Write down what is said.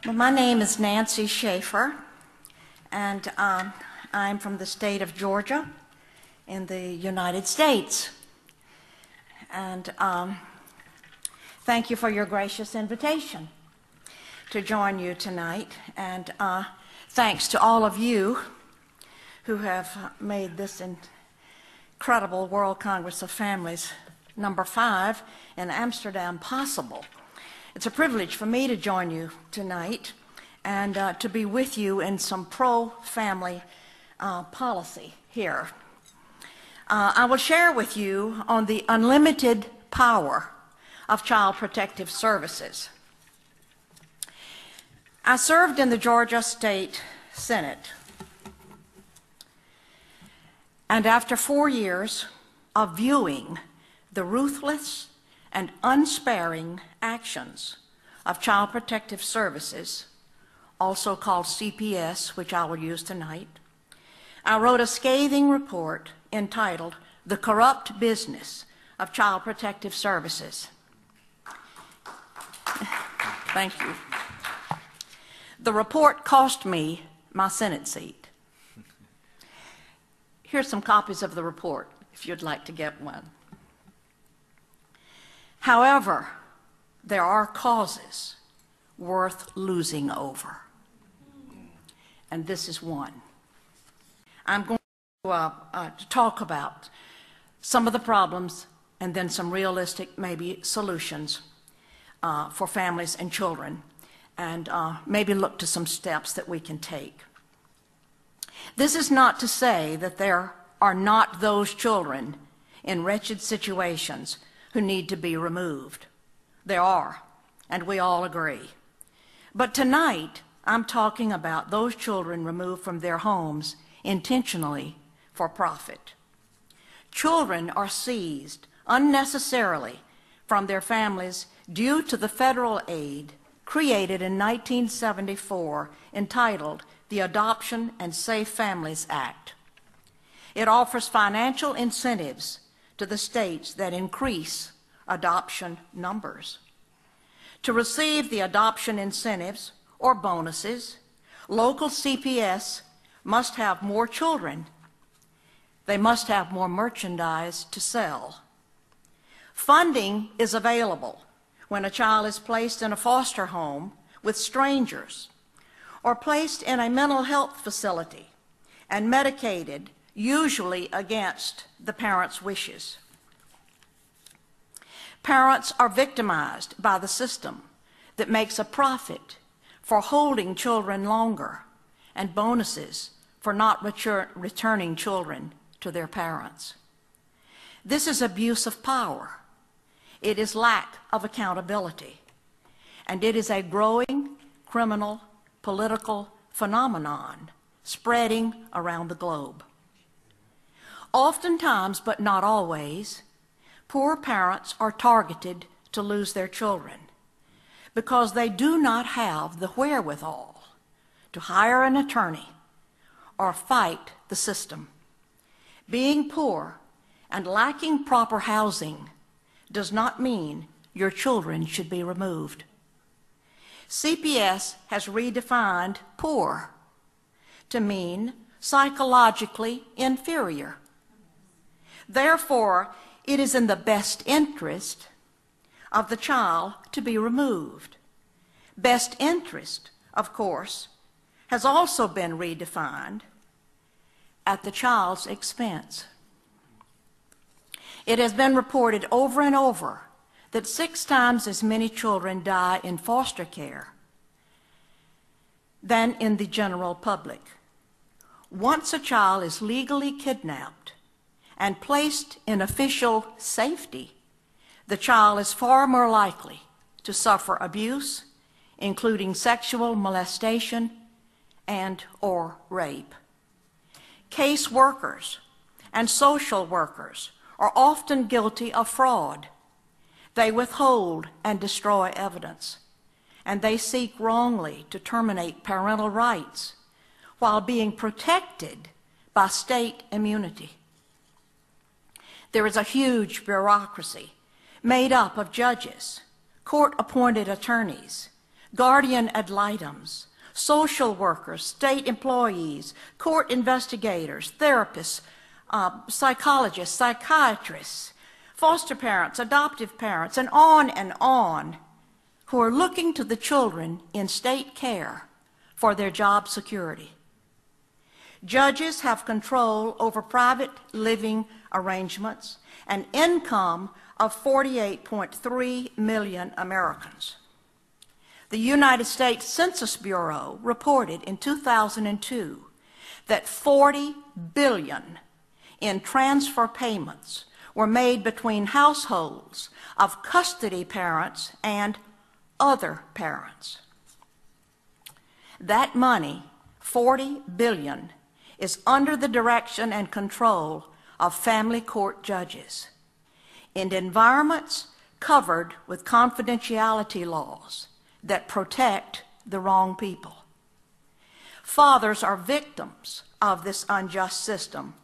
Well, my name is Nancy Schaefer, and I'm from the state of Georgia in the United States. And thank you for your gracious invitation to join you tonight. And thanks to all of you who have made this incredible World Congress of Families #5 in Amsterdam possible. It's a privilege for me to join you tonight and to be with you in some pro-family policy here. I will share with you on the unlimited power of Child Protective Services. I served in the Georgia State Senate, and after 4 years of viewing the ruthless and unsparing actions of Child Protective Services, also called CPS, which I will use tonight, I wrote a scathing report entitled "The Corrupt Business of Child Protective Services." Thank you. The report cost me my Senate seat. Here's some copies of the report, if you'd like to get one. However, there are causes worth losing over, and this is one. I'm going to talk about some of the problems and then some realistic, maybe, solutions for families and children, and maybe look to some steps that we can take. This is not to say that there are not those children in wretched situations who need to be removed. There are, and we all agree. But tonight, I'm talking about those children removed from their homes intentionally for profit. Children are seized unnecessarily from their families due to the federal aid created in 1974 entitled the Adoption and Safe Families Act. It offers financial incentives to the states that increase adoption numbers. To receive the adoption incentives or bonuses, local CPS must have more children. They must have more merchandise to sell. Funding is available when a child is placed in a foster home with strangers or placed in a mental health facility and medicated, usually against the parents' wishes. Parents are victimized by the system that makes a profit for holding children longer and bonuses for not returning children to their parents. This is abuse of power. It is lack of accountability. And it is a growing criminal political phenomenon spreading around the globe. Oftentimes, but not always, poor parents are targeted to lose their children because they do not have the wherewithal to hire an attorney or fight the system. Being poor and lacking proper housing does not mean your children should be removed. CPS has redefined poor to mean psychologically inferior. Therefore, it is in the best interest of the child to be removed. Best interest, of course, has also been redefined at the child's expense. It has been reported over and over that 6 times as many children die in foster care than in the general public. Once a child is legally kidnapped and placed in official safety, the child is far more likely to suffer abuse, including sexual molestation and/or rape. Case workers and social workers are often guilty of fraud. They withhold and destroy evidence, and they seek wrongly to terminate parental rights while being protected by state immunity. There is a huge bureaucracy made up of judges, court-appointed attorneys, guardian ad litems, social workers, state employees, court investigators, therapists, psychologists, psychiatrists, foster parents, adoptive parents, and on, who are looking to the children in state care for their job security. Judges have control over private living arrangements and income of 48.3 million Americans. The United States Census Bureau reported in 2002 that $40 billion in transfer payments were made between households of custody parents and other parents. That money, $40 billion, is under the direction and control of family court judges in environments covered with confidentiality laws that protect the wrong people. Fathers are victims of this unjust system